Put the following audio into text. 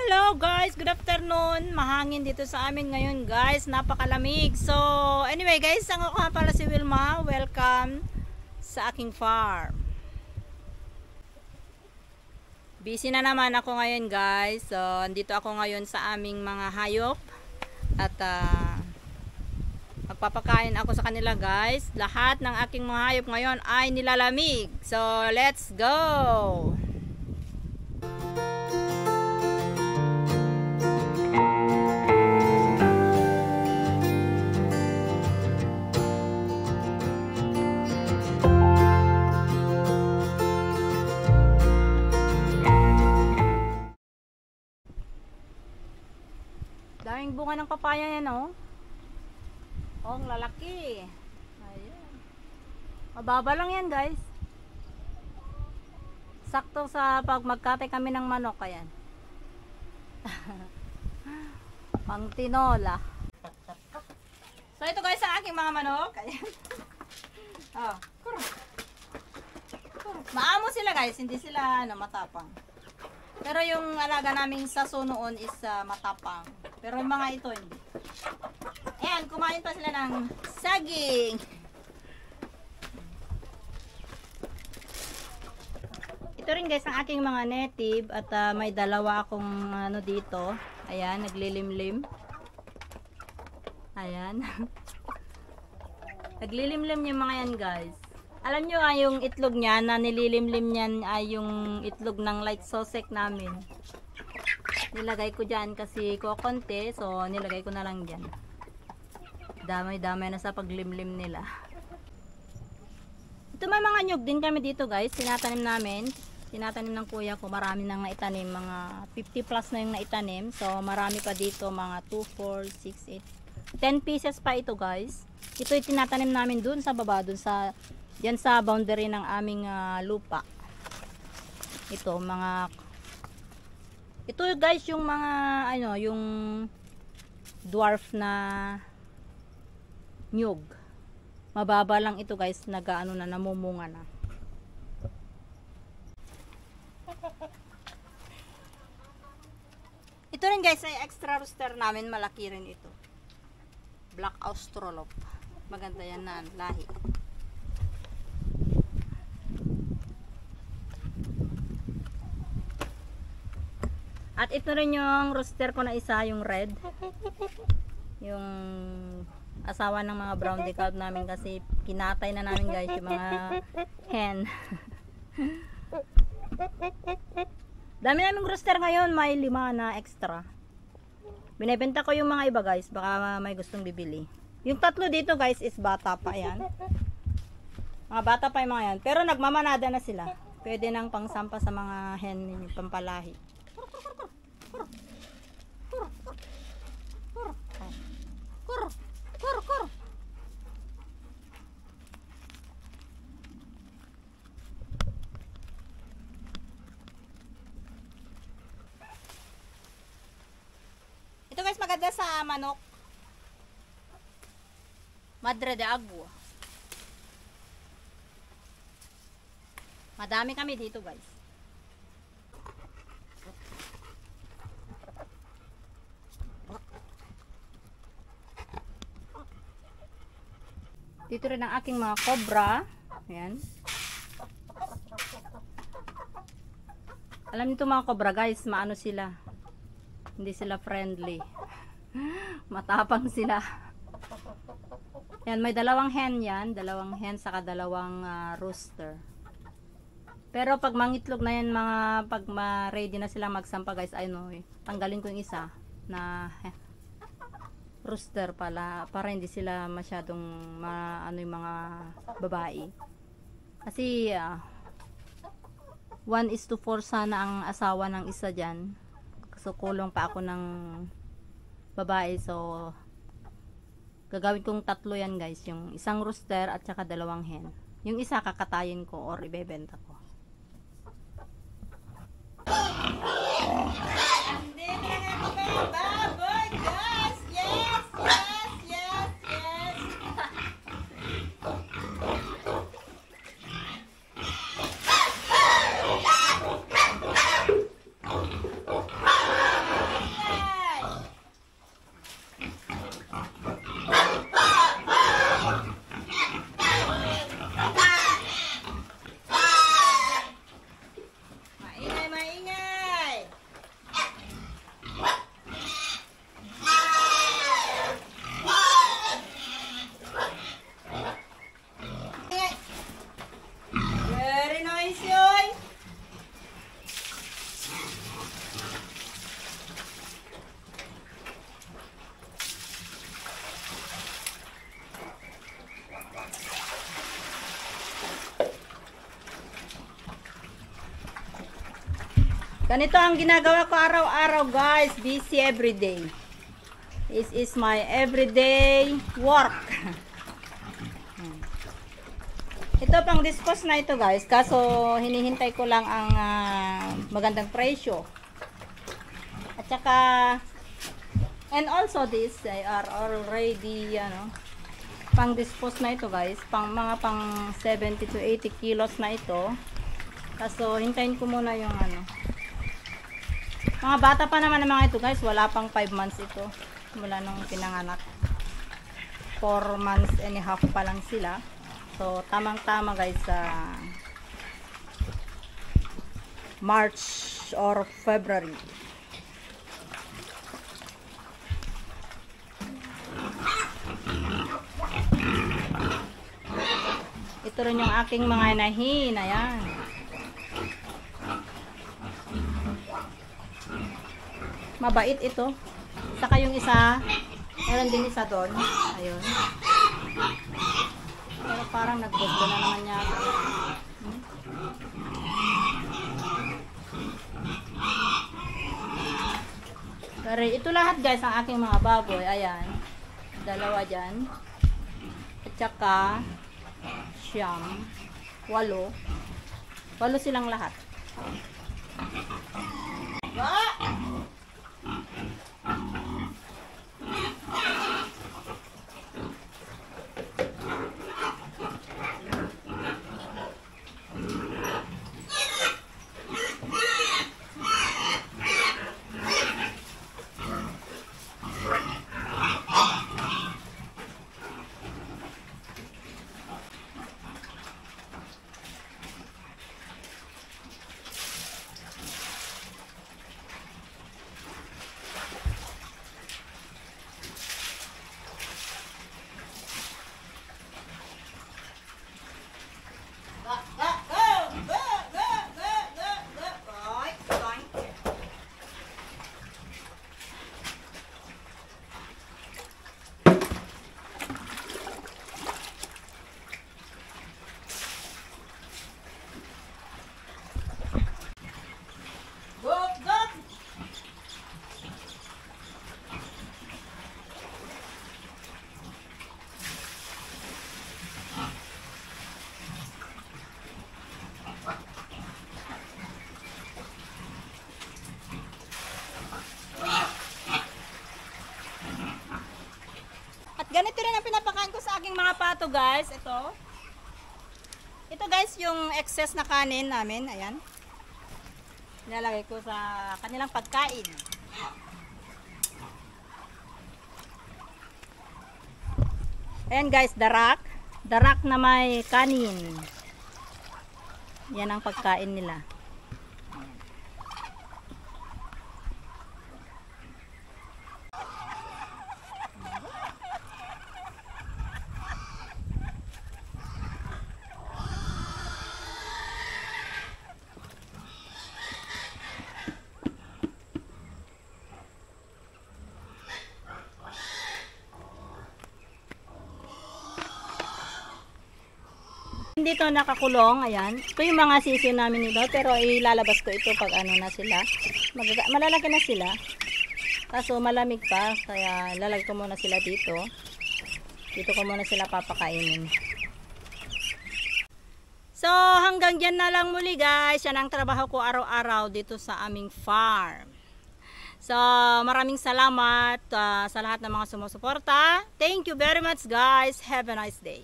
Hello guys, good afternoon. Mahangin dito sa amin ngayon guys, napakalamig. So anyway guys, ako nga pala si Wilma. Welcome sa aking farm. Busy na naman ako ngayon guys. So andito ako ngayon sa aming mga hayop. At magpapakain ako sa kanila guys. Lahat ng aking mga hayop ngayon ay nilalamig. So let's go! Daming bunga ng papaya yan, oh. Oh, ang lalaki. Ayan. Mababa lang yan, guys. Sakto sa pag magkatay kami ng manok, ayan. Pang tinola. So, ito guys, ang aking mga manok. Ayan. Oh. Maamo sila, guys. Hindi sila matapang. Pero yung alaga naming saso noon is matapang. Pero yung mga ito hindi. Ayan, kumain pa sila ng saging. Ito rin guys ang aking mga native. At may dalawa akong dito. Ayan, naglilimlim. Ayan. Naglilimlim yung mga yan guys. Alam nyo yung itlog niya na nililimlim niyan ay yung itlog ng light sosek namin. Nilagay ko dyan kasi kukonti, so nilagay ko na lang dyan. Damay-damay na sa paglimlim nila. Ito may mga nyug din kami dito guys, tinatanim namin. Tinatanim ng kuya ko, marami nang naitanim, mga 50 plus na yung naitanim. So marami pa dito, mga 2, 4, 6, 8, 10 pieces pa ito guys. Ito yung tinatanim namin dun sa baba, dun sa yan sa boundary ng aming lupa. Ito guys yung mga yung dwarf na nyug. Mababa lang ito guys, namumunga na. Ito rin guys ay extra rooster namin, malaki rin ito. Black Australorp. Maganda yan na lahi. At ito rin yung rooster ko na isa, yung red. Yung asawa ng mga brown decal namin kasi kinatay na namin guys yung mga hen. Dami naming rooster ngayon, may 5 na extra. Binibenta ko yung mga iba guys, baka may gustong bibili. Yung tatlo dito guys is bata pa yan. Mga bata pa yung mga yan. Pero nagmamanada na sila. Pwede nang pangsampa sa mga hen, pampalahi. Ito guys maganda sa manok. Madre de agua. Madami kami dito guys. Dito rin ang aking mga cobra. Ayan. Alam nito mga cobra guys, maano sila. Hindi sila friendly. Matapang sila. Yan, may dalawang hen yan. Dalawang hen saka dalawang rooster. Pero pag mangitlog na yan, pag ready na sila magsampa guys, tanggalin ko yung isa na rooster pala para hindi sila masyadong yung mga babae. Kasi 1:4 sana ang asawa ng isa dyan. So kulong pa ako ng babae. So gagawin kong 3 yan guys. Yung isang rooster at saka 2 hen. Yung isa kakatayin ko or ibebenta ko. Ganito ang ginagawa ko araw-araw, guys. Busy everyday. This is my everyday work. Ito pang dispose na ito, guys. Kaso hinihintay ko lang ang magandang presyo. At saka and also this, they are already pang dispose na ito, guys. Mga pang 70 to 80 kilos na ito. Kaso hintayin ko muna yung mga bata pa naman ng mga ito, guys. Wala pang 5 months ito mula nung pinanganak. 4 months and a half pa lang sila. So tamang-tama, guys, sa March or February. Ito rin yung aking mga inahin. Ayan. Mabait ito. Saka yung isa, meron din isa doon. Ayun. Pero parang nagbobo na naman yata. Pero ito lahat, guys, ang aking mga baboy. Ayan. Dalawa dyan. At saka 8. 8 silang lahat. Ganito rin ang pinapakain ko sa aking mga pato, guys. Ito guys, yung excess na kanin namin. Ayan. Nilalagay ko sa kanilang pagkain. Ayan guys, darak. Darak na may kanin. Yan ang pagkain nila. Dito nakakulong, ayan. Ito yung mga sisiyo namin nito, pero ilalabas ko ito pag na sila. Malalaki na sila. Kaso malamig pa, kaya lalagay ko muna sila dito. Dito ko muna sila papakainin. So, hanggang dyan na lang muli, guys. Yan ang trabaho ko araw-araw dito sa aming farm. So, maraming salamat sa lahat ng mga sumusuporta. Thank you very much, guys. Have a nice day.